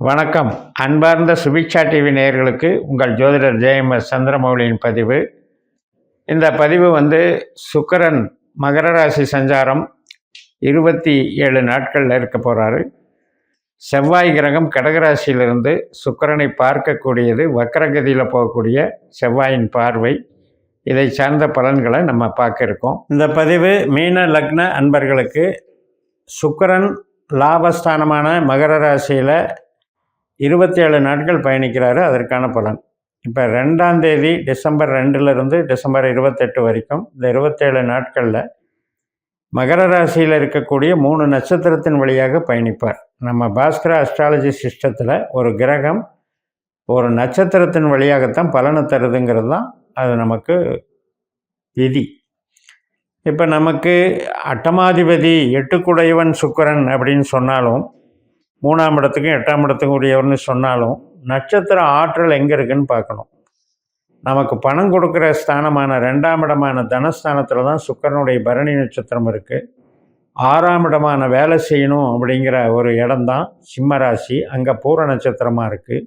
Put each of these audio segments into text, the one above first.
வணக்கம். அன்பார்ந்த சுபிக்ஷா டிவி நேயர்களுக்கு உங்கள் ஜோதிடர் ஜெயம்எஸ் சந்திரமௌலியின் பதிவு. இந்த பதிவு சுக்கிரன் மகர ராசி சஞ்சாரம் 27 நாட்களில் இருக்க போகிறாரு. செவ்வாய் கிரகம் கடகராசியிலிருந்து சுக்கிரனை பார்க்கக்கூடியது, வக்கரகதியில் போகக்கூடிய செவ்வாயின் பார்வை. இதை சார்ந்த பலன்களை நம்ம பார்க்க இருக்கோம். இந்த பதிவு மீன லக்ன அன்பர்களுக்கு சுக்கிரன் லாபஸ்தானமான மகர ராசியில் 27 நாட்கள் பயணிக்கிறாரு. அதற்கான பலன் இப்போ 2ஆம் தேதி டிசம்பர் 2லிருந்து டிசம்பர் 28 வரைக்கும் இந்த 27 நாட்களில் மகர ராசியில் இருக்கக்கூடிய 3 நட்சத்திரத்தின் வழியாக பயணிப்பார். நம்ம பாஸ்கர அஸ்ட்ராலஜி சிஸ்டத்தில் ஒரு கிரகம் ஒரு நட்சத்திரத்தின் வழியாகத்தான் பலனை தருதுங்கிறது தான் அது நமக்கு விதி. இப்போ நமக்கு அட்டமாதிபதி 8குடையவன் சுக்கிரன் அப்படின்னு சொன்னாலும், 3ஆம் இடத்துக்கும் 8ஆம் இடத்துக்கும் உடையவர்னு சொன்னாலும், நட்சத்திர ஆற்றல் எங்கே இருக்குன்னு பார்க்கணும். நமக்கு பணம் கொடுக்குற ஸ்தானமான 2ஆம் இடமான தனஸ்தானத்தில் தான் சுக்கிரனுடைய பரணி நட்சத்திரம் இருக்குது. 6ஆம் இடமான வேலை செய்யணும் அப்படிங்கிற ஒரு இடம்தான் சிம்ம ராசி, அங்கே பூர நட்சத்திரமாக இருக்குது.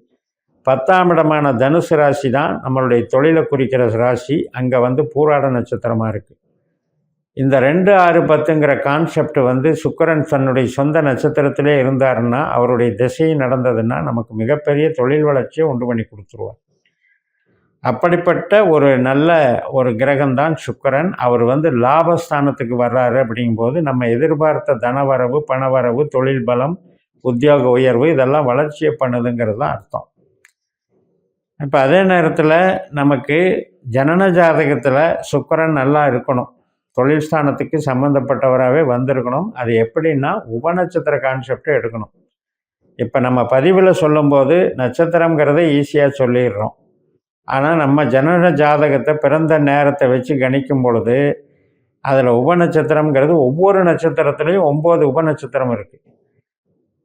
10ஆம் இடமான தனுசு ராசி தான் நம்மளுடைய தொழிலை குறிக்கிற ராசி, அங்கே பூராட நட்சத்திரமாக இருக்குது. இந்த 2, 6, 10ங்கிற கான்செப்ட் சுக்கிரன் தன்னுடைய சொந்த நட்சத்திரத்திலே இருந்தாருன்னா, அவருடைய திசை நடந்ததுன்னா நமக்கு மிகப்பெரிய தொழில் வளர்ச்சியை உண்டு பண்ணி கொடுத்துருவார். அப்படிப்பட்ட ஒரு நல்ல ஒரு கிரகம்தான் சுக்கிரன். அவர் லாபஸ்தானத்துக்கு வர்றாரு அப்படிங்கும்போது நம்ம எதிர்பார்த்த தனவரவு, பணவரவு, தொழில் பலம், உத்தியோக உயர்வு இதெல்லாம் வளர்ச்சியை பண்ணுதுங்கிறது தான் அர்த்தம். இப்போ அதே நேரத்தில் நமக்கு ஜனன ஜாதகத்தில் சுக்கிரன் நல்லா இருக்கணும், தொழில் ஸ்தானத்துக்கு சம்மந்தப்பட்டவராகவே வந்திருக்கணும். அது எப்படின்னா உபநட்சத்திர கான்செப்டை எடுக்கணும். இப்போ நம்ம பதிவில் சொல்லும்போது நட்சத்திரங்கிறத ஈஸியாக சொல்லிடுறோம். ஆனால் நம்ம ஜனன ஜாதகத்தை பிறந்த நேரத்தை வச்சு கணிக்கும் பொழுது அதில் உபநட்சத்திரங்கிறது ஒவ்வொரு நட்சத்திரத்துலேயும் 9 உபநட்சத்திரம் இருக்குது.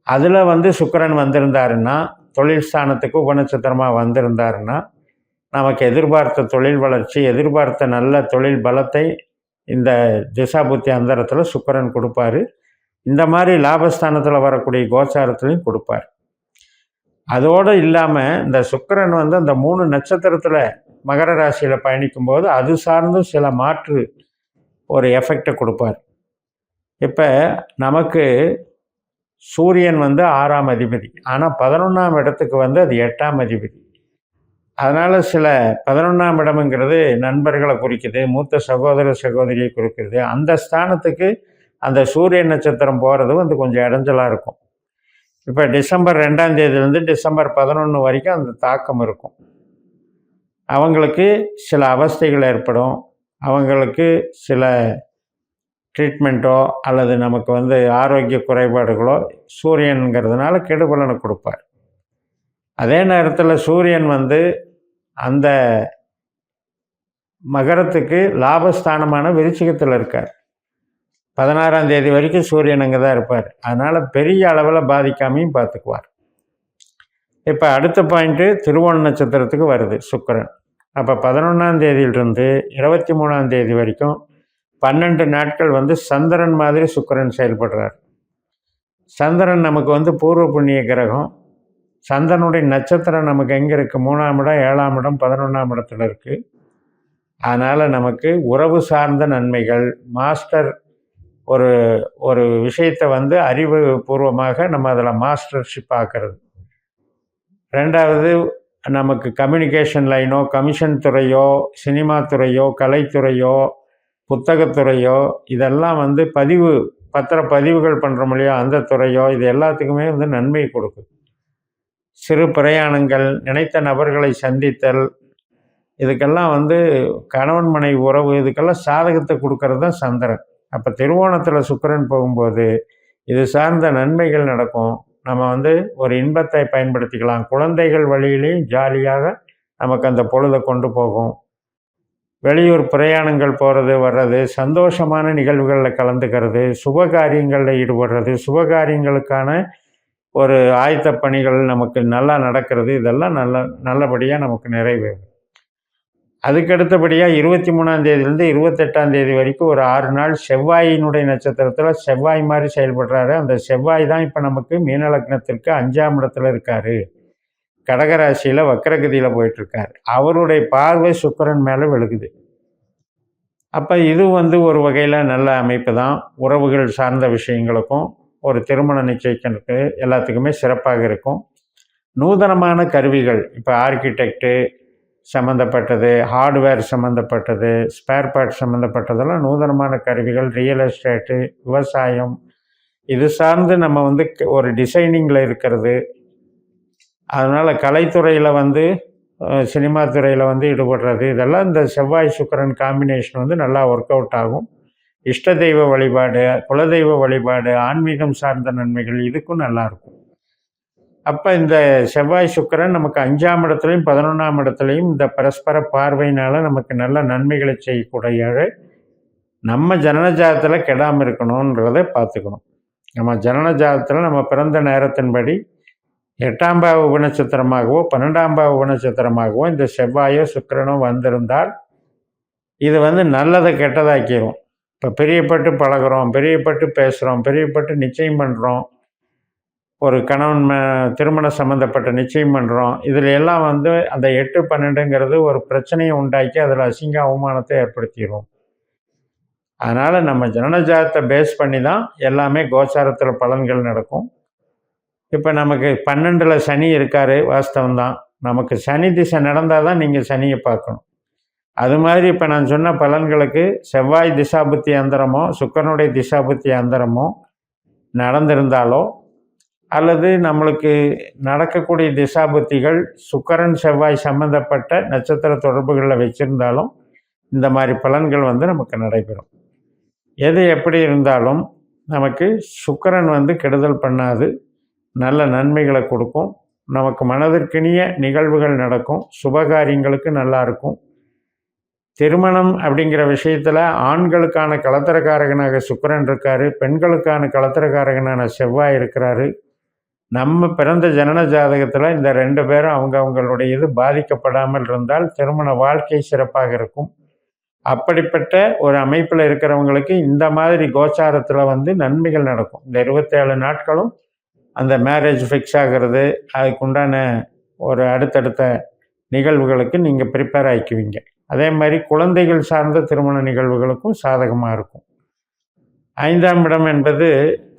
அதில் சுக்கிரன் வந்திருந்தாருன்னா, தொழில் ஸ்தானத்துக்கு உபநட்சத்திரமாக வந்திருந்தாருன்னா நமக்கு எதிர்பார்த்த தொழில் வளர்ச்சி, எதிர்பார்த்த நல்ல தொழில் பலத்தை இந்த திசாபுத்தி அந்தரத்தில் சுக்கிரன் கொடுப்பார். இந்த மாதிரி லாபஸ்தானத்தில் வரக்கூடிய கோச்சாரத்துலையும் கொடுப்பார். அதோடு இல்லாமல் இந்த சுக்கிரன் அந்த 3 நட்சத்திரத்தில் மகர ராசியில் பயணிக்கும்போது அது சார்ந்தும் சில மாற்று ஒரு எஃபெக்டை கொடுப்பார். இப்போ நமக்கு சூரியன் 6ஆம் அதிபதி, ஆனால் 11ஆம் இடத்துக்கு அது 8ஆம் அதிபதி. அதனால் சில 11ஆம் இடம்ங்கிறது நண்பர்களை குறிக்குது, மூத்த சகோதர சகோதரியை குறிக்கிறது. அந்த ஸ்தானத்துக்கு அந்த சூரிய நட்சத்திரம் போகிறது கொஞ்சம் இடைஞ்சலாக இருக்கும். இப்போ டிசம்பர் 2ஆம் தேதியிலேருந்து டிசம்பர் 11 வரைக்கும் அந்த தாக்கம் இருக்கும். அவங்களுக்கு சில அவஸ்தைகள் ஏற்படும், அவங்களுக்கு சில ட்ரீட்மெண்ட்டோ அல்லது நமக்கு ஆரோக்கிய குறைபாடுகளோ சூரியனுங்கிறதுனால கெடுபலனை கொடுப்பார். அதே நேரத்தில் சூரியன் அந்த மகரத்துக்கு லாபஸ்தானமான விருச்சிகத்தில் இருக்கார். 16ஆம் தேதி வரைக்கும் சூரியன் அங்கே தான் இருப்பார். அதனால் பெரிய அளவில் பாதிக்காமையும் பார்த்துக்குவார். இப்போ அடுத்த பாயிண்ட்டு திருவோண நட்சத்திரத்துக்கு வருது சுக்கிரன். அப்போ 11ஆம் தேதியிலிருந்து 23ஆம் தேதி வரைக்கும் 12 நாட்கள் சந்திரன் மாதிரி சுக்கிரன் செயல்படுறார். சந்திரன் நமக்கு பூர்வ புண்ணிய கிரகம். சந்திரனுடைய நட்சத்திரம் நமக்கு எங்கே இருக்குது? 3ஆம் இடம், 7ஆம் இடம், 11ஆம் இடத்துல இருக்குது. அதனால் நமக்கு உறவு சார்ந்த நன்மைகள், மாஸ்டர் ஒரு ஒரு விஷயத்தை அறிவு பூர்வமாக நம்ம அதில் மாஸ்டர்ஷிப் ஆக்கிறது. 2வது நமக்கு கம்யூனிகேஷன் லைனோ, கமிஷன் துறையோ, சினிமா துறையோ, கலைத்துறையோ, புத்தகத்துறையோ இதெல்லாம் பதிவு பத்திர பதிவுகள் பண்ணுறோம் இல்லையா, அந்த துறையோ இது எல்லாத்துக்குமே நன்மை கொடுக்குது. சிறு பிரயாணங்கள், நினைத்த நபர்களை சந்தித்தல், இதுக்கெல்லாம் கணவன் மனைவி உறவு, இதுக்கெல்லாம் சாதகத்தை கொடுக்கறது தான் சந்திரன். அப்போ திருவோணத்தில் சுக்கிரன் போகும்போது இது சார்ந்த நன்மைகள் நடக்கும். நம்ம ஒரு இன்பத்தை பயன்படுத்திக்கலாம். குழந்தைகள் வழியிலையும் ஜாலியாக நமக்கு அந்த பொழுதை கொண்டு போகும். வெளியூர் பிரயாணங்கள் போகிறது வர்றது, சந்தோஷமான நிகழ்வுகளில் கலந்துக்கிறது, சுபகாரியங்களில் ஈடுபடுறது, சுபகாரியங்களுக்கான ஒரு ஆயத்த பணிகள் நமக்கு நல்லா நடக்கிறது, இதெல்லாம் நல்லபடியாக நமக்கு நிறைவேறும். அதுக்கு அடுத்தபடியாக 23ஆம் தேதியிலேருந்து 28ஆம் தேதி வரைக்கும் ஒரு 6 நாள் செவ்வாயினுடைய நட்சத்திரத்தில் செவ்வாய் மாதிரி செயல்படுறாரு. அந்த செவ்வாய் தான் இப்போ நமக்கு மீன லக்னத்திற்கு 5ஆம் இடத்துல இருக்கார். கடகராசியில் வக்கரகதியில் போயிட்டுருக்கார். அவருடைய பார்வை சுக்கிரன் மேலே விழுகுது. அப்போ இது ஒரு வகையில் நல்ல அமைப்பு தான். உறவுகள் சார்ந்த விஷயங்களுக்கும் ஒரு திருமணம் நிச்சயிக்கிறதுக்கு எல்லாத்துக்குமே சிறப்பாக இருக்கும். நூதனமான கருவிகள், இப்போ ஆர்கிடெக்டு சம்மந்தப்பட்டது, ஹார்ட்வேர் சம்மந்தப்பட்டது, ஸ்பேர் பார்ட் சம்மந்தப்பட்டதெல்லாம் நூதனமான கருவிகள், ரியல் எஸ்டேட்டு, விவசாயம், இது சார்ந்து நம்ம ஒரு டிசைனிங்கில் இருக்கிறது. அதனால் கலைத்துறையில் சினிமா துறையில் ஈடுபடுறது, இதெல்லாம் இந்த செவ்வாய் சுக்கிரன் காம்பினேஷன் நல்லா ஒர்க் அவுட் ஆகும். இஷ்ட தெய்வ வழிபாடு, குலதெய்வ வழிபாடு, ஆன்மீகம் சார்ந்த நன்மைகள் இதுக்கும் நல்லாயிருக்கும். அப்போ இந்த செவ்வாய் சுக்கிரன் நமக்கு 5ஆம் இடத்துலையும் 11ஆம் இடத்துலையும் இந்த பரஸ்பர பார்வையினால் நமக்கு நல்ல நன்மைகளை செய்யக்கூடிய நம்ம ஜனனஜாதத்தில் கெடாமல் இருக்கணுன்றதை பார்த்துக்கணும். நம்ம ஜனனஜாதத்தில் நம்ம பிறந்த நேரத்தின்படி 8ஆம் பாவ உபநட்சத்திரமாகவோ 12ஆம் பாவ உபநட்சத்திரமாகவோ இந்த செவ்வாயோ சுக்கிரனோ வந்திருந்தால் இது நல்லதை கெட்டதாக்கிடும். இப்போ பிரியப்பட்டு பழகிறோம், பிரியப்பட்டு பேசுகிறோம், பிரியப்பட்டு நிச்சயம் பண்ணுறோம், ஒரு கணவன் திருமணம் சம்மந்தப்பட்ட நிச்சயம் பண்ணுறோம், இதில் எல்லாம் அந்த 8, 12ங்கிறது ஒரு பிரச்சனையை உண்டாக்கி அதில் அசிங்க அவமானத்தை ஏற்படுத்திடும். அதனால் நம்ம ஜனனஜாதத்தை பேஸ் பண்ணி தான் எல்லாமே கோச்சாரத்தில் பலன்கள் நடக்கும். இப்போ நமக்கு 12ல் சனி இருக்கார், வாஸ்தவம்தான். நமக்கு சனி திசை நடந்தால் தான் நீங்கள் சனியை பார்க்கணும். அது மாதிரி இப்போ நான் சொன்ன பலன்களுக்கு செவ்வாய் திசாபுத்தி அந்தரமோ சுக்கிரனுடைய திசாபுத்தி அந்தரமோ நடந்திருந்தாலோ அல்லது நம்மளுக்கு நடக்கக்கூடிய திசாபுத்திகள் சுக்கிரன் செவ்வாய் சம்மந்தப்பட்ட நட்சத்திர தொடர்புகளில் வச்சுருந்தாலும் இந்த மாதிரி பலன்கள் நமக்கு நடைபெறும். எது எப்படி இருந்தாலும் நமக்கு சுக்கிரன் கெடுதல் பண்ணாது, நல்ல நன்மைகளை கொடுக்கும். நமக்கு மனதிற்கினிய நிகழ்வுகள் நடக்கும், சுபகாரியங்களுக்கு நல்லாயிருக்கும். திருமணம் அப்படிங்கிற விஷயத்தில் ஆண்களுக்கான கலத்திரக்காரகனாக சுக்கிரன் இருக்கார், பெண்களுக்கான கலத்திரக்காரகனான செவ்வாய் இருக்கிறாரு. நம்ம பிறந்த ஜனன ஜாதகத்தில் இந்த 2 பேரும் அவங்களுடைய இது பாதிக்கப்படாமல் இருந்தால் திருமண வாழ்க்கை சிறப்பாக இருக்கும். அப்படிப்பட்ட ஒரு அமைப்பில் இருக்கிறவங்களுக்கு இந்த மாதிரி கோச்சாரத்தில் நன்மைகள் நடக்கும். இந்த 27 நாட்களும் அந்த மேரேஜ் ஃபிக்ஸ் ஆகிறது, அதுக்குண்டான ஒரு அடுத்தடுத்த நிகழ்வுகளுக்கு நீங்கள் ப்ரிப்பேர் ஆகிக்குவீங்க. அதே மாதிரி குழந்தைகள் சார்ந்த திருமண நிகழ்வுகளுக்கும் சாதகமாக இருக்கும். 5ஆம் இடம் என்பது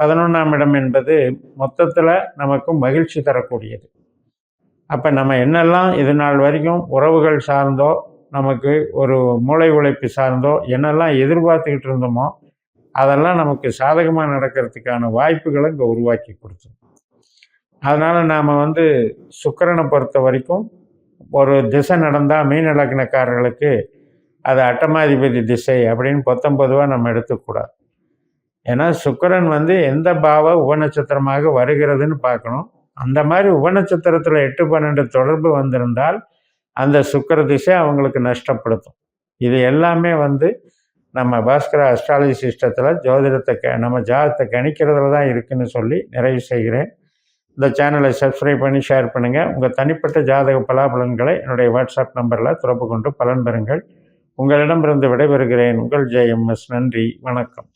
11ஆம் இடம் என்பது மொத்தத்தில் நமக்கு மகிழ்ச்சி தரக்கூடியது. அப்போ நம்ம என்னெல்லாம் இது நாள் வரைக்கும் உறவுகள் சார்ந்தோ நமக்கு ஒரு மூளை உழைப்பு சார்ந்தோ என்னெல்லாம் எதிர்பார்த்துக்கிட்டு இருந்தோமோ அதெல்லாம் நமக்கு சாதகமாக நடக்கிறதுக்கான வாய்ப்புகளை இங்கே உருவாக்கி கொடுத்தோம். அதனால் நாம் சுக்கிரனை பொறுத்த வரைக்கும் ஒரு திசை நடந்தால் மீன லக்னக்காரர்களுக்கு அது அட்டமாதிபதி திசை அப்படின்னு 19 நம்ம எடுத்துக்கூடாது. ஏன்னா சுக்கிரன் எந்த பாவ உபநட்சத்திரமாக வருகிறதுன்னு பார்க்கணும். அந்த மாதிரி உபநட்சத்திரத்தில் 8, 12 தொடர்பு வந்திருந்தால் அந்த சுக்கிர திசை அவங்களுக்கு நஷ்டப்படுத்தும். இது எல்லாமே நம்ம பாஸ்கர அஸ்ட்ராலஜி சிஸ்டத்தில் ஜோதிடத்தை நம்ம ஜாதகத்தை கணிக்கிறதுல தான் இருக்குதுன்னு சொல்லி நிறைவு செய்கிறேன். இந்த சேனலை சப்ஸ்கிரைப் பண்ணி ஷேர் பண்ணுங்கள். உங்கள் தனிப்பட்ட ஜாதக பலாபலன்களை என்னுடைய வாட்ஸ்அப் நம்பரில் தொடர்பு கொண்டு பலன் பெறுங்கள். உங்களிடமிருந்து விடைபெறுகிறேன். உங்கள் JMS. நன்றி, வணக்கம்.